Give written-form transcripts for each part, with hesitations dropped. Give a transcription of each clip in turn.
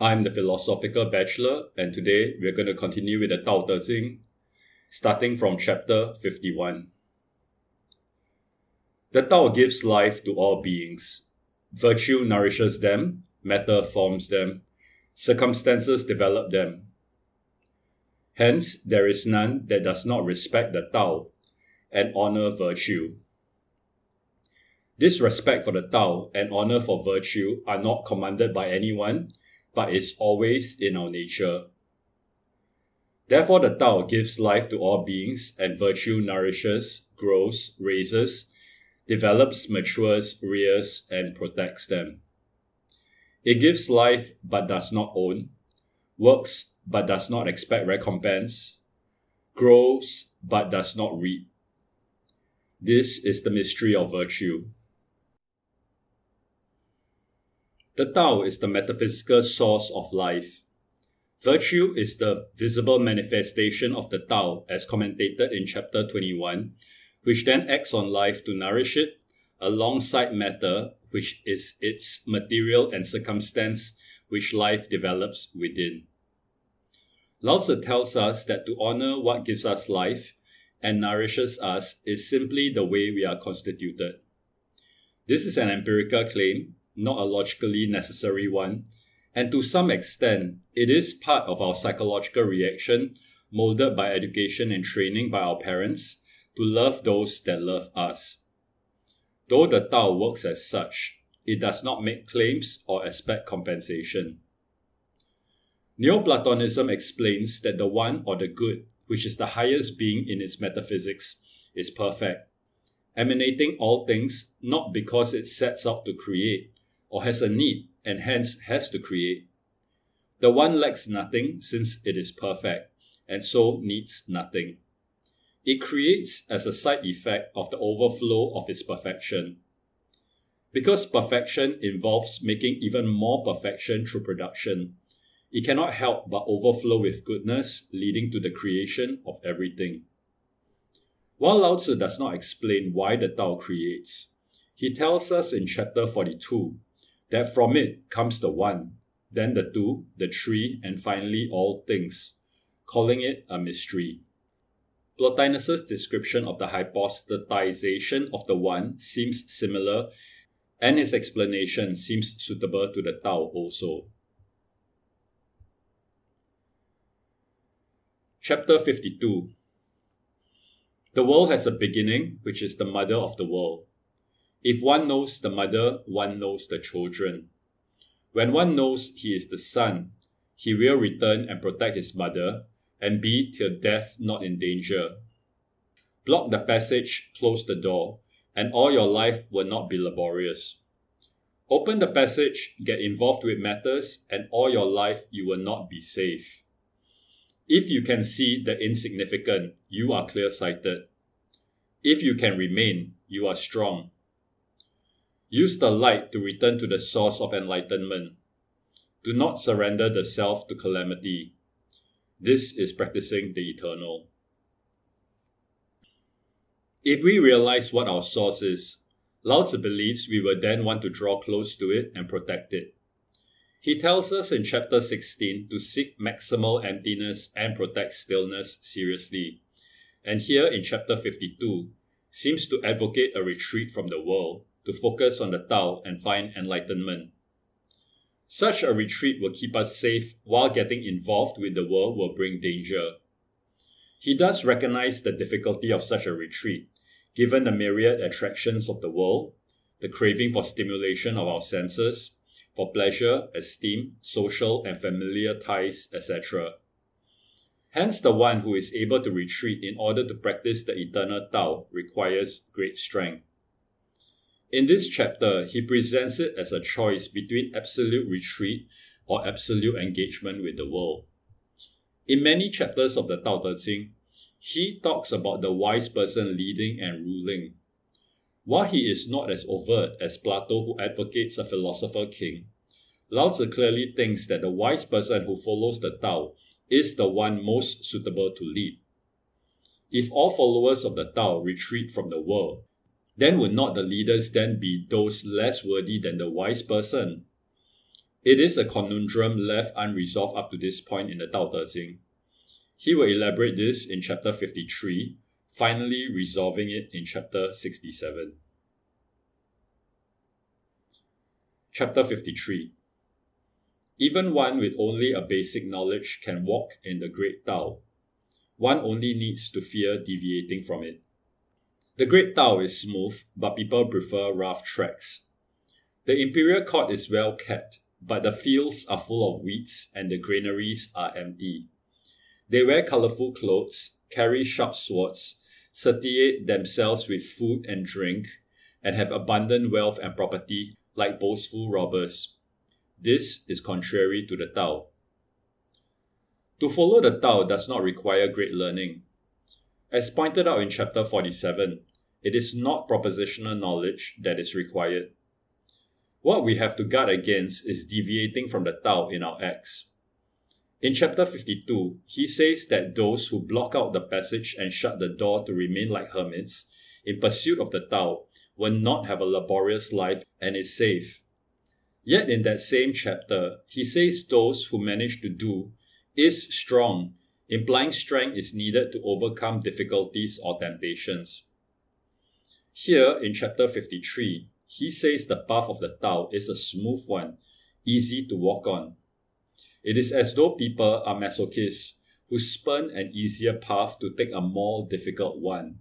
I'm the Philosophical Bachelor, and today we're going to continue with the Tao Te Ching, starting from chapter 51. The Tao gives life to all beings. Virtue nourishes them, matter forms them, circumstances develop them. Hence, there is none that does not respect the Tao and honor virtue. This respect for the Tao and honor for virtue are not commanded by anyone, but is always in our nature. Therefore, the Tao gives life to all beings, and virtue nourishes, grows, raises, develops, matures, rears, and protects them. It gives life but does not own, works but does not expect recompense, grows but does not reap. This is the mystery of virtue. The Tao is the metaphysical source of life. Virtue is the visible manifestation of the Tao as commentated in chapter 21, which then acts on life to nourish it, alongside matter, which is its material and circumstance which life develops within. Lao Tzu tells us that to honor what gives us life and nourishes us is simply the way we are constituted. This is an empirical claim, not a logically necessary one, and to some extent, it is part of our psychological reaction molded by education and training by our parents to love those that love us. Though the Tao works as such, it does not make claims or expect compensation. Neoplatonism explains that the One or the Good, which is the highest being in its metaphysics, is perfect, emanating all things not because it sets out to create, or has a need and hence has to create. The One lacks nothing since it is perfect, and so needs nothing. It creates as a side effect of the overflow of its perfection. Because perfection involves making even more perfection through production, it cannot help but overflow with goodness, leading to the creation of everything. While Lao Tzu does not explain why the Tao creates, he tells us in chapter 42 that from it comes the One, then the Two, the Three, and finally all things, calling it a mystery. Plotinus's description of the hypostatization of the One seems similar, and his explanation seems suitable to the Tao also. Chapter 52. The world has a beginning, which is the mother of the world. If one knows the mother, one knows the children. When one knows he is the son, he will return and protect his mother, and be till death not in danger. Block the passage, close the door, and all your life will not be laborious. Open the passage, get involved with matters, and all your life you will not be safe. If you can see the insignificant, you are clear-sighted. If you can remain, you are strong. Use the light to return to the source of enlightenment. Do not surrender the self to calamity. This is practicing the eternal. If we realize what our source is, Lao Tzu believes we will then want to draw close to it and protect it. He tells us in chapter 16 to seek maximal emptiness and protect stillness seriously. And here in chapter 52, seems to advocate a retreat from the world, to focus on the Tao and find enlightenment. Such a retreat will keep us safe, while getting involved with the world will bring danger. He does recognize the difficulty of such a retreat, given the myriad attractions of the world, the craving for stimulation of our senses, for pleasure, esteem, social and familiar ties, etc. Hence, the one who is able to retreat in order to practice the eternal Tao requires great strength. In this chapter, he presents it as a choice between absolute retreat or absolute engagement with the world. In many chapters of the Tao Te Ching, he talks about the wise person leading and ruling. While he is not as overt as Plato, who advocates a philosopher king, Lao Tzu clearly thinks that the wise person who follows the Tao is the one most suitable to lead. If all followers of the Tao retreat from the world, then would not the leaders then be those less worthy than the wise person? It is a conundrum left unresolved up to this point in the Tao Te Ching. He will elaborate this in chapter 53, finally resolving it in chapter 67. Chapter 53. Even one with only a basic knowledge can walk in the great Tao. One only needs to fear deviating from it. The great Tao is smooth, but people prefer rough tracks. The imperial court is well kept, but the fields are full of weeds and the granaries are empty. They wear colourful clothes, carry sharp swords, satiate themselves with food and drink, and have abundant wealth and property like boastful robbers. This is contrary to the Tao. To follow the Tao does not require great learning. As pointed out in chapter 47, it is not propositional knowledge that is required. What we have to guard against is deviating from the Tao in our acts. In chapter 52, he says that those who block out the passage and shut the door to remain like hermits in pursuit of the Tao will not have a laborious life and is safe. Yet in that same chapter, he says those who manage to do is strong, implying strength is needed to overcome difficulties or temptations. Here in chapter 53, he says the path of the Tao is a smooth one, easy to walk on. It is as though people are masochists who spurn an easier path to take a more difficult one.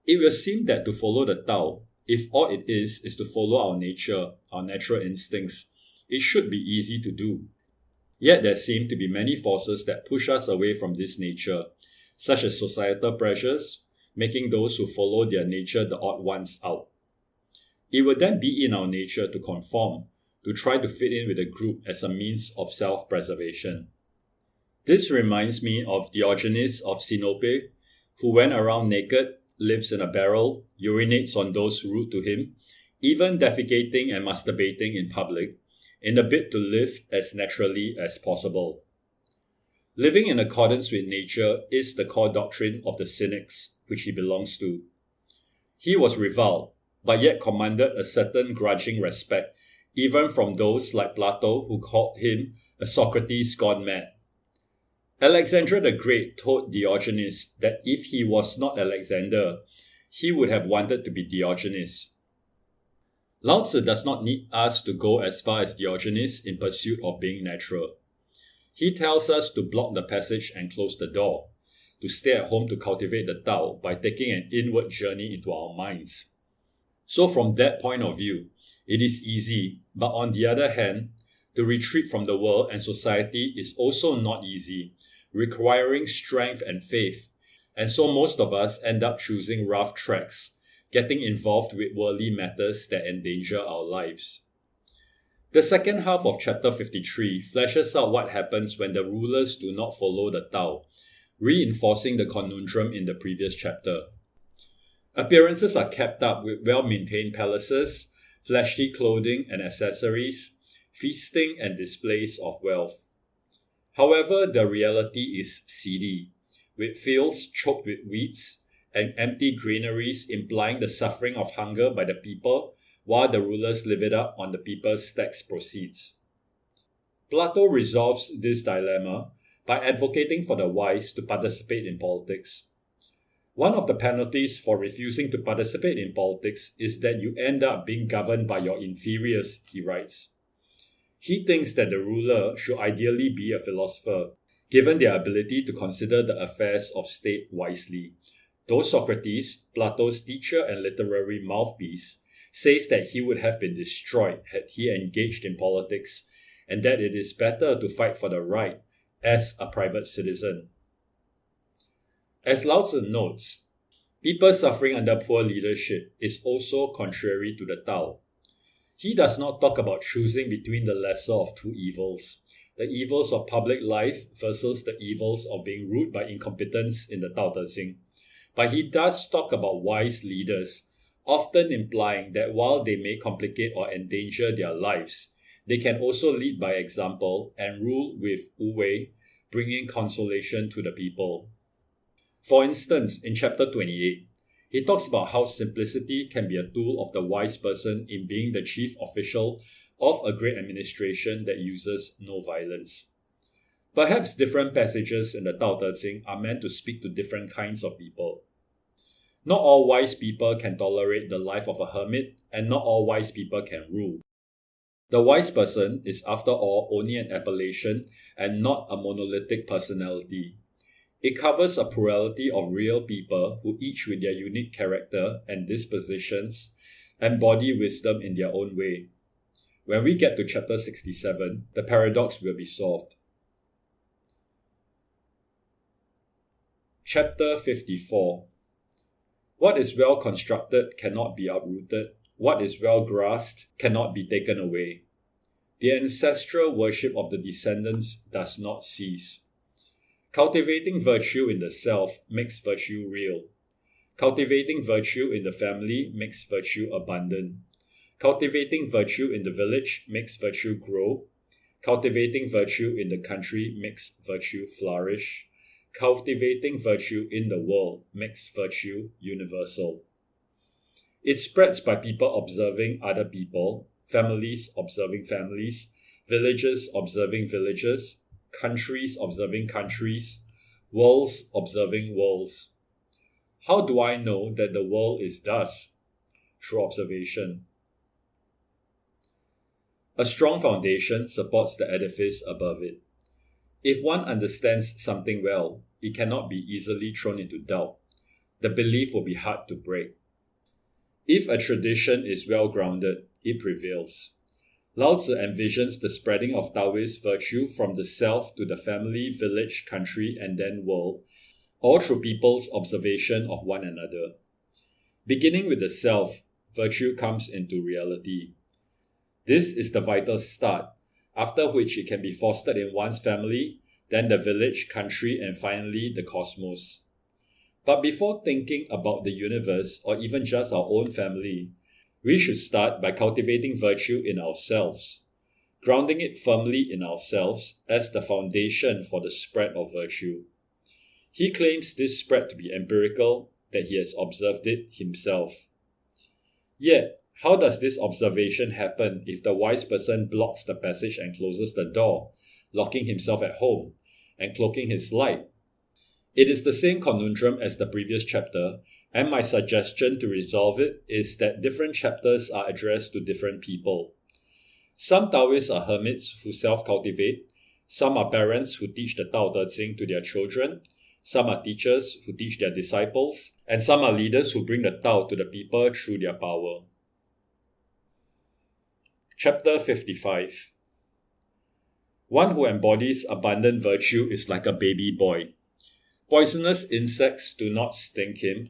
It will seem that to follow the Tao, if all it is to follow our nature, our natural instincts, it should be easy to do. Yet there seem to be many forces that push us away from this nature, such as societal pressures, making those who follow their nature the odd ones out. It will then be in our nature to conform, to try to fit in with a group as a means of self-preservation. This reminds me of Diogenes of Sinope, who went around naked, lives in a barrel, urinates on those rude to him, even defecating and masturbating in public, in a bid to live as naturally as possible. Living in accordance with nature is the core doctrine of the Cynics, which he belongs to. He was reviled, but yet commanded a certain grudging respect, even from those like Plato who called him a Socrates gone mad. Alexander the Great told Diogenes that if he was not Alexander, he would have wanted to be Diogenes. Lao Tzu does not need us to go as far as Diogenes in pursuit of being natural. He tells us to block the passage and close the door, to stay at home to cultivate the Tao by taking an inward journey into our minds. So from that point of view, it is easy, but on the other hand, to retreat from the world and society is also not easy, requiring strength and faith, and so most of us end up choosing rough tracks, getting involved with worldly matters that endanger our lives. The second half of chapter 53 fleshes out what happens when the rulers do not follow the Tao, reinforcing the conundrum in the previous chapter. Appearances are kept up with well-maintained palaces, flashy clothing and accessories, feasting and displays of wealth. However, the reality is seedy, with fields choked with weeds and empty granaries implying the suffering of hunger by the people, while the rulers live it up on the people's tax proceeds. Plato resolves this dilemma by advocating for the wise to participate in politics. One of the penalties for refusing to participate in politics is that you end up being governed by your inferiors, he writes. He thinks that the ruler should ideally be a philosopher, given their ability to consider the affairs of state wisely. Though Socrates, Plato's teacher and literary mouthpiece, says that he would have been destroyed had he engaged in politics, and that it is better to fight for the right as a private citizen. As Lao Tzu notes, people suffering under poor leadership is also contrary to the Tao. He does not talk about choosing between the lesser of two evils, the evils of public life versus the evils of being ruled by incompetence in the Tao Te Ching. But he does talk about wise leaders, often implying that while they may complicate or endanger their lives, they can also lead by example and rule with wu wei, bringing consolation to the people. For instance, in chapter 28, he talks about how simplicity can be a tool of the wise person in being the chief official of a great administration that uses no violence. Perhaps different passages in the Tao Te Ching are meant to speak to different kinds of people. Not all wise people can tolerate the life of a hermit, and not all wise people can rule. The wise person is, after all, only an appellation and not a monolithic personality. It covers a plurality of real people who, each with their unique character and dispositions, embody wisdom in their own way. When we get to chapter 67, the paradox will be solved. Chapter 54. What is well constructed cannot be uprooted. What is well grasped cannot be taken away. The ancestral worship of the descendants does not cease. Cultivating virtue in the self makes virtue real. Cultivating virtue in the family makes virtue abundant. Cultivating virtue in the village makes virtue grow. Cultivating virtue in the country makes virtue flourish. Cultivating virtue in the world makes virtue universal. It spreads by people observing other people, families observing families, villages observing villages, countries observing countries, worlds observing worlds. How do I know that the world is thus? Through observation. A strong foundation supports the edifice above it. If one understands something well, it cannot be easily thrown into doubt. The belief will be hard to break. If a tradition is well grounded, it prevails. Lao Tzu envisions the spreading of Taoist virtue from the self to the family, village, country, and then world, all through people's observation of one another. Beginning with the self, virtue comes into reality. This is the vital start, after which it can be fostered in one's family, then the village, country, and finally the cosmos. But before thinking about the universe or even just our own family, we should start by cultivating virtue in ourselves, grounding it firmly in ourselves as the foundation for the spread of virtue. He claims this spread to be empirical, that he has observed it himself. Yet, how does this observation happen if the wise person blocks the passage and closes the door, locking himself at home and cloaking his light? It is the same conundrum as the previous chapter, and my suggestion to resolve it is that different chapters are addressed to different people. Some Taoists are hermits who self-cultivate, some are parents who teach the Tao Te Ching to their children, some are teachers who teach their disciples, and some are leaders who bring the Tao to the people through their power. Chapter 55. One who embodies abundant virtue is like a baby boy. Poisonous insects do not sting him.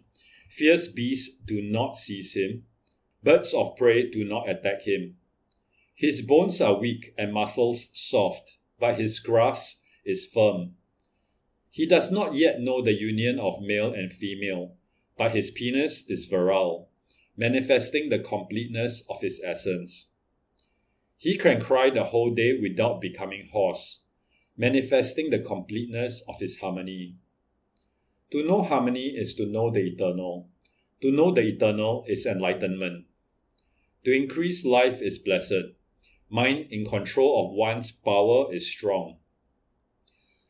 Fierce beasts do not seize him. Birds of prey do not attack him. His bones are weak and muscles soft, but his grasp is firm. He does not yet know the union of male and female, but his penis is virile, manifesting the completeness of his essence. He can cry the whole day without becoming hoarse, manifesting the completeness of his harmony. To know harmony is to know the eternal. To know the eternal is enlightenment. To increase life is blessed. Mind in control of one's power is strong.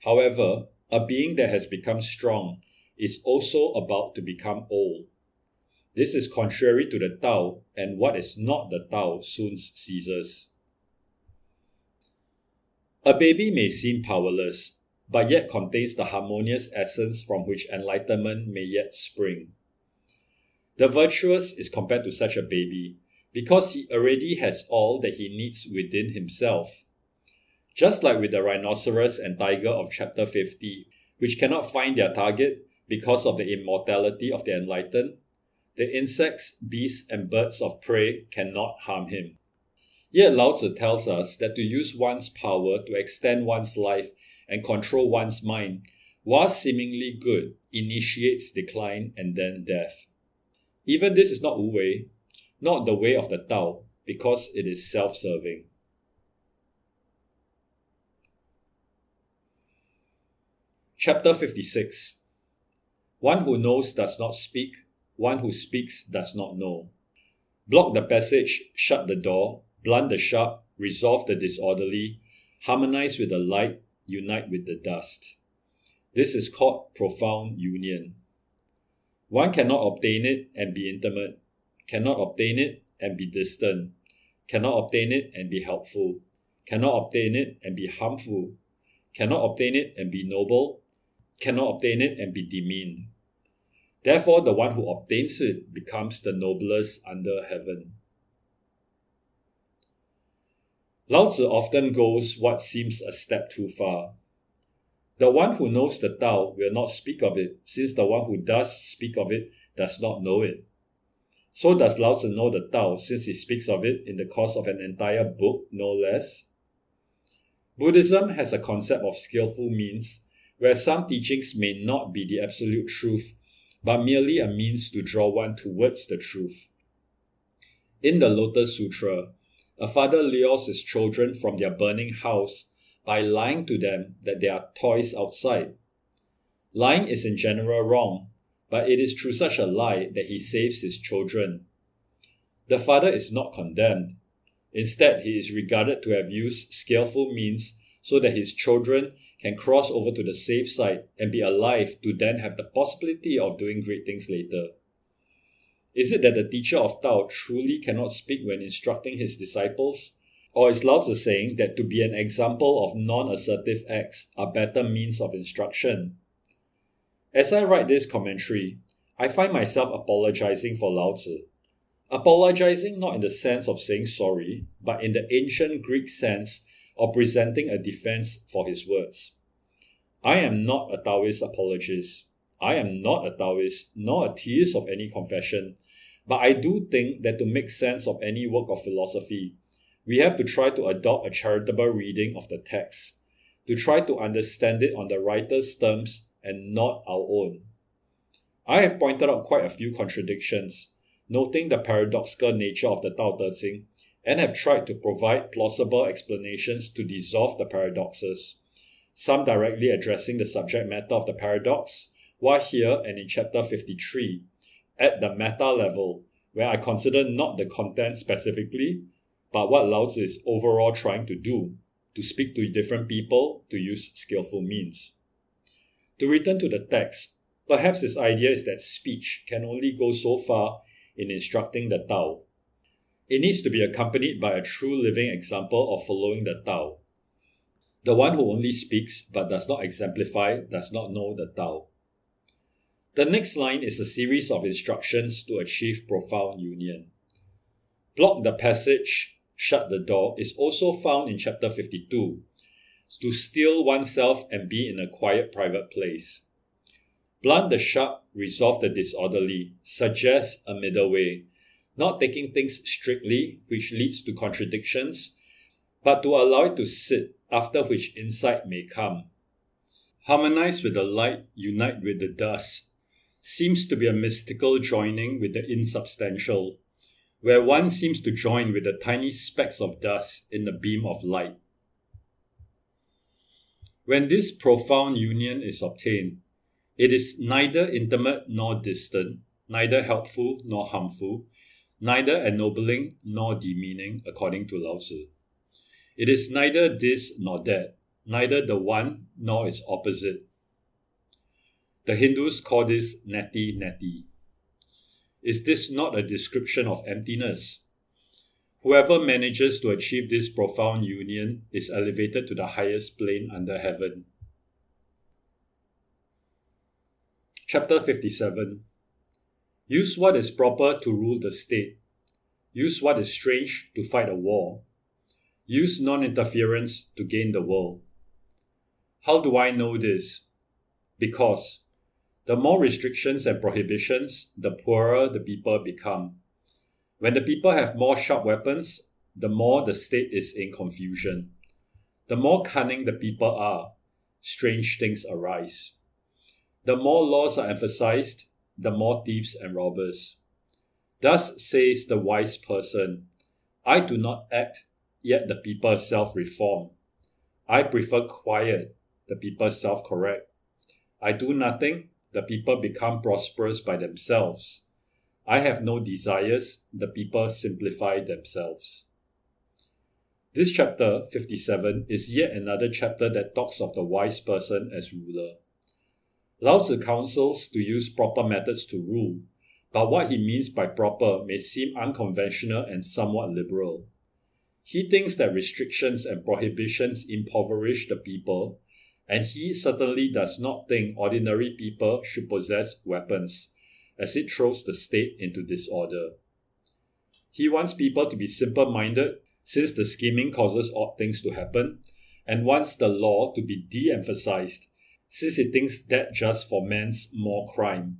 However, a being that has become strong is also about to become old. This is contrary to the Tao, and what is not the Tao soon ceases. A baby may seem powerless, but yet contains the harmonious essence from which enlightenment may yet spring. The virtuous is compared to such a baby because he already has all that he needs within himself. Just like with the rhinoceros and tiger of chapter 50, which cannot find their target because of the immortality of the enlightened, the insects, beasts, and birds of prey cannot harm him. Yet Lao Tzu tells us that to use one's power to extend one's life and control one's mind, while seemingly good, initiates decline and then death. Even this is not Wu Wei, not the way of the Tao, because it is self-serving. Chapter 56. One who knows does not speak, one who speaks does not know. Block the passage, shut the door, blunt the sharp, resolve the disorderly, harmonize with the light, unite with the dust. This is called profound union. One cannot obtain it and be intimate, cannot obtain it and be distant, cannot obtain it and be helpful, cannot obtain it and be harmful, cannot obtain it and be noble, cannot obtain it and be demeaned. Therefore, the one who obtains it becomes the noblest under heaven. Lao Tzu often goes what seems a step too far. The one who knows the Tao will not speak of it, since the one who does speak of it does not know it. So does Lao Tzu know the Tao, since he speaks of it in the course of an entire book, no less? Buddhism has a concept of skillful means, where some teachings may not be the absolute truth, but merely a means to draw one towards the truth. In the Lotus Sutra, a father lures his children from their burning house by lying to them that there are toys outside. Lying is in general wrong, but it is through such a lie that he saves his children. The father is not condemned. Instead, he is regarded to have used skillful means so that his children can cross over to the safe side and be alive to then have the possibility of doing great things later. Is it that the teacher of Tao truly cannot speak when instructing his disciples? Or is Lao Tzu saying that to be an example of non-assertive acts are better means of instruction? As I write this commentary, I find myself apologizing for Lao Tzu. Apologizing not in the sense of saying sorry, but in the ancient Greek sense of presenting a defense for his words. I am not a Taoist apologist. I am not a Taoist, nor a theist of any confession, but I do think that to make sense of any work of philosophy, we have to try to adopt a charitable reading of the text, to try to understand it on the writer's terms and not our own. I have pointed out quite a few contradictions, noting the paradoxical nature of the Tao Te Ching, and have tried to provide plausible explanations to dissolve the paradoxes, some directly addressing the subject matter of the paradox, while here and in chapter 53, at the meta level, where I consider not the content specifically, but what Lao Tzu is overall trying to do, to speak to different people, to use skillful means. To return to the text, perhaps his idea is that speech can only go so far in instructing the Tao. It needs to be accompanied by a true living example of following the Tao. The one who only speaks but does not exemplify does not know the Tao. The next line is a series of instructions to achieve profound union. Block the passage, shut the door is also found in chapter 52, to still oneself and be in a quiet private place. Blunt the sharp, resolve the disorderly, suggest a middle way, not taking things strictly, which leads to contradictions, but to allow it to sit, after which insight may come. Harmonize with the light, unite with the dust, seems to be a mystical joining with the insubstantial, where one seems to join with the tiny specks of dust in the beam of light. When this profound union is obtained, it is neither intimate nor distant, neither helpful nor harmful, neither ennobling nor demeaning, according to Lao Tzu. It is neither this nor that, neither the one nor its opposite. The Hindus call this neti neti. Is this not a description of emptiness? Whoever manages to achieve this profound union is elevated to the highest plane under heaven. Chapter 57. Use what is proper to rule the state. Use what is strange to fight a war. Use non-interference to gain the world. How do I know this? Because the more restrictions and prohibitions, the poorer the people become. When the people have more sharp weapons, the more the state is in confusion. The more cunning the people are, strange things arise. The more laws are emphasized, the more thieves and robbers. Thus says the wise person, I do not act, yet the people self-reform. I prefer quiet, the people self-correct. I do nothing, the people become prosperous by themselves. I have no desires, the people simplify themselves. This chapter, 57, is yet another chapter that talks of the wise person as ruler. Lao Tzu counsels to use proper methods to rule, but what he means by proper may seem unconventional and somewhat liberal. He thinks that restrictions and prohibitions impoverish the people, and he certainly does not think ordinary people should possess weapons, as it throws the state into disorder. He wants people to be simple-minded, since the scheming causes odd things to happen, and wants the law to be de-emphasized, since he thinks that just foments more crime.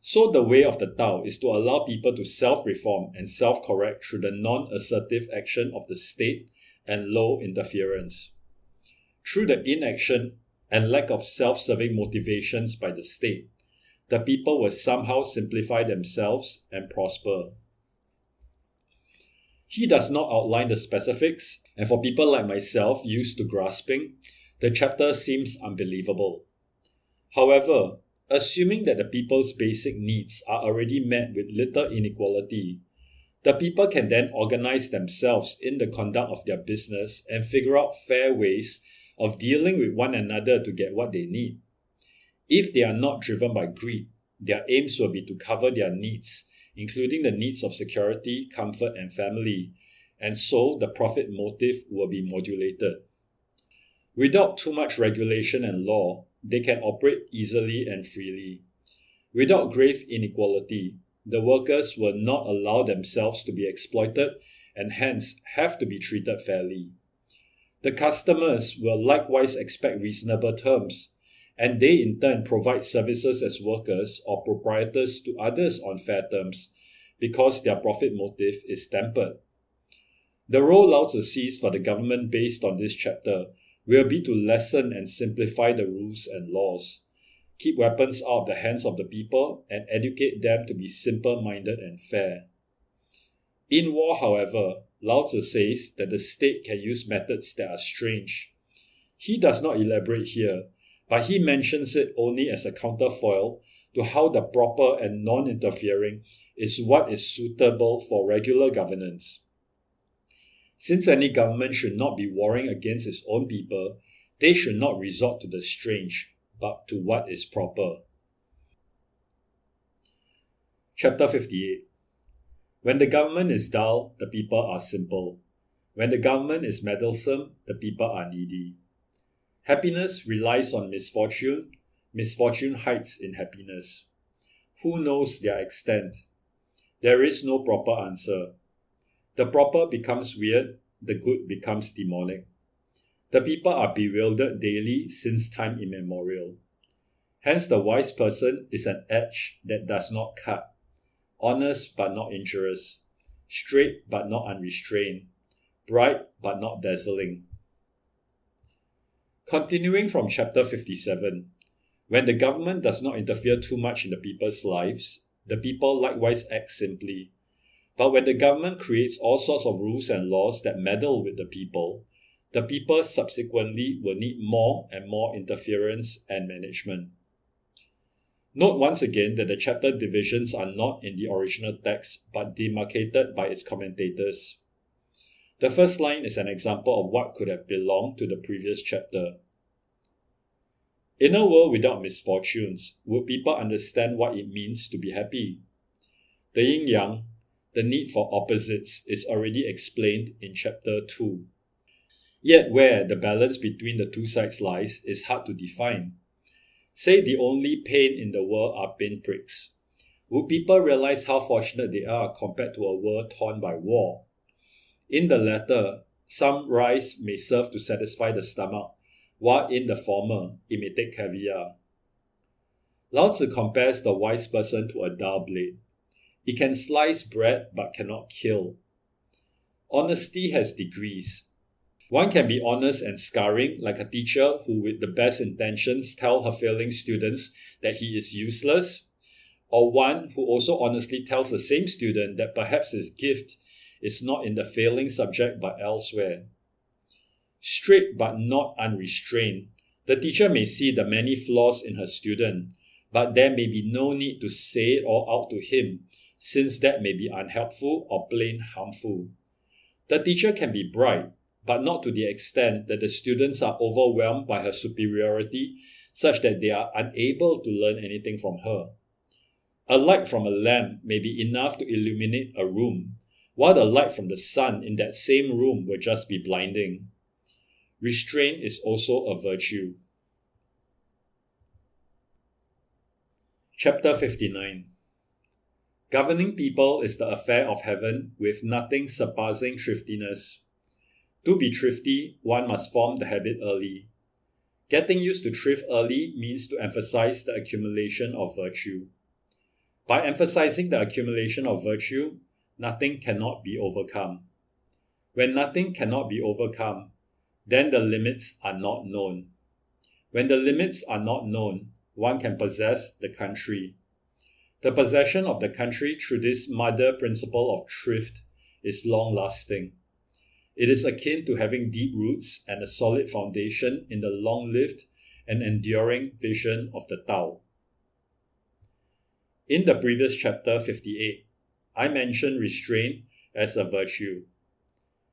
So the way of the Tao is to allow people to self-reform and self-correct through the non-assertive action of the state and low interference. Through the inaction and lack of self-serving motivations by the state, the people will somehow simplify themselves and prosper. He does not outline the specifics, and for people like myself used to grasping, the chapter seems unbelievable. However, assuming that the people's basic needs are already met with little inequality, the people can then organize themselves in the conduct of their business and figure out fair ways of dealing with one another to get what they need. If they are not driven by greed, their aims will be to cover their needs, including the needs of security, comfort, and family, and so the profit motive will be modulated. Without too much regulation and law, they can operate easily and freely. Without grave inequality, the workers will not allow themselves to be exploited and hence have to be treated fairly. The customers will likewise expect reasonable terms, and they in turn provide services as workers or proprietors to others on fair terms because their profit motive is tempered. The role Lao Tzu sees for the government based on this chapter will be to lessen and simplify the rules and laws, keep weapons out of the hands of the people, and educate them to be simple-minded and fair. In war, however, Lao Tzu says that the state can use methods that are strange. He does not elaborate here, but he mentions it only as a counterfoil to how the proper and non-interfering is what is suitable for regular governance. Since any government should not be warring against its own people, they should not resort to the strange, but to what is proper. Chapter 58. When the government is dull, the people are simple. When the government is meddlesome, the people are needy. Happiness relies on misfortune. Misfortune hides in happiness. Who knows their extent? There is no proper answer. The proper becomes weird, the good becomes demonic. The people are bewildered daily since time immemorial. Hence the wise person is an edge that does not cut, honest but not injurious, straight but not unrestrained, bright but not dazzling. Continuing from chapter 57, when the government does not interfere too much in the people's lives, the people likewise act simply. But when the government creates all sorts of rules and laws that meddle with the people subsequently will need more and more interference and management. Note once again that the chapter divisions are not in the original text but demarcated by its commentators. The first line is an example of what could have belonged to the previous chapter. In a world without misfortunes, would people understand what it means to be happy? The yin-yang, the need for opposites, is already explained in chapter 2. Yet where the balance between the two sides lies is hard to define. Say the only pain in the world are pinpricks. Would people realize how fortunate they are compared to a world torn by war? In the latter, some rice may serve to satisfy the stomach, while in the former, it may take caviar. Lao Tzu compares the wise person to a dull blade. It can slice bread but cannot kill. Honesty has degrees. One can be honest and scarring, like a teacher who with the best intentions tell her failing students that he is useless, or one who also honestly tells the same student that perhaps his gift is not in the failing subject but elsewhere. Straight but not unrestrained, the teacher may see the many flaws in her student, but there may be no need to say it all out to him, since that may be unhelpful or plain harmful. The teacher can be bright, but not to the extent that the students are overwhelmed by her superiority such that they are unable to learn anything from her. A light from a lamp may be enough to illuminate a room, while the light from the sun in that same room will just be blinding. Restraint is also a virtue. Chapter 59. Governing people is the affair of heaven, with nothing surpassing thriftiness. To be thrifty, one must form the habit early. Getting used to thrift early means to emphasize the accumulation of virtue. By emphasizing the accumulation of virtue, nothing cannot be overcome. When nothing cannot be overcome, then the limits are not known. When the limits are not known, one can possess the country. The possession of the country through this mother principle of thrift is long-lasting. It is akin to having deep roots and a solid foundation in the long-lived and enduring vision of the Tao. In the previous chapter 58, I mentioned restraint as a virtue.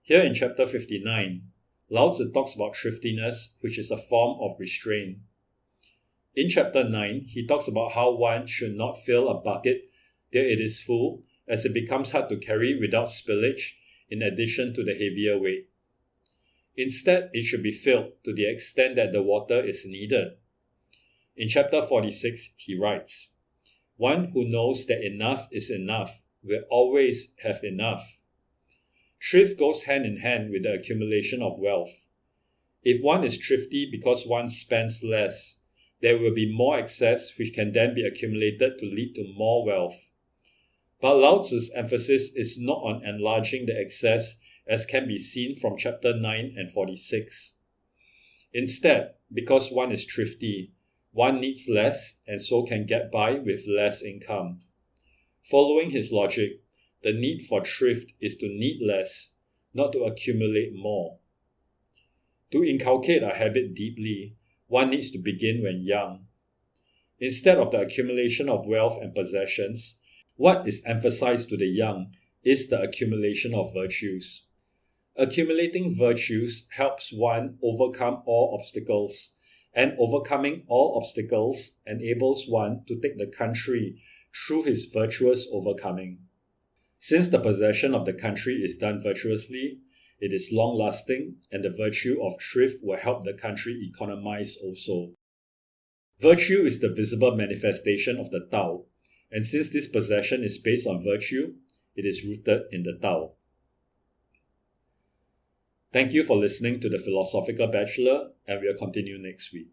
Here in chapter 59, Lao Tzu talks about thriftiness, which is a form of restraint. In chapter 9, he talks about how one should not fill a bucket till it is full, as it becomes hard to carry without spillage in addition to the heavier weight. Instead, it should be filled to the extent that the water is needed. In chapter 46, he writes, "One who knows that enough is enough will always have enough." Thrift goes hand in hand with the accumulation of wealth. If one is thrifty because one spends less, there will be more excess which can then be accumulated to lead to more wealth. But Lao Tzu's emphasis is not on enlarging the excess, as can be seen from chapter 9 and 46. Instead, because one is thrifty, one needs less and so can get by with less income. Following his logic, the need for thrift is to need less, not to accumulate more. To inculcate a habit deeply, one needs to begin when young. Instead of the accumulation of wealth and possessions, what is emphasized to the young is the accumulation of virtues. Accumulating virtues helps one overcome all obstacles, and overcoming all obstacles enables one to take the country through his virtuous overcoming. Since the possession of the country is done virtuously, it is long-lasting, and the virtue of thrift will help the country economize also. Virtue is the visible manifestation of the Tao, and since this possession is based on virtue, it is rooted in the Tao. Thank you for listening to the Philosophical Bachelor, and we'll continue next week.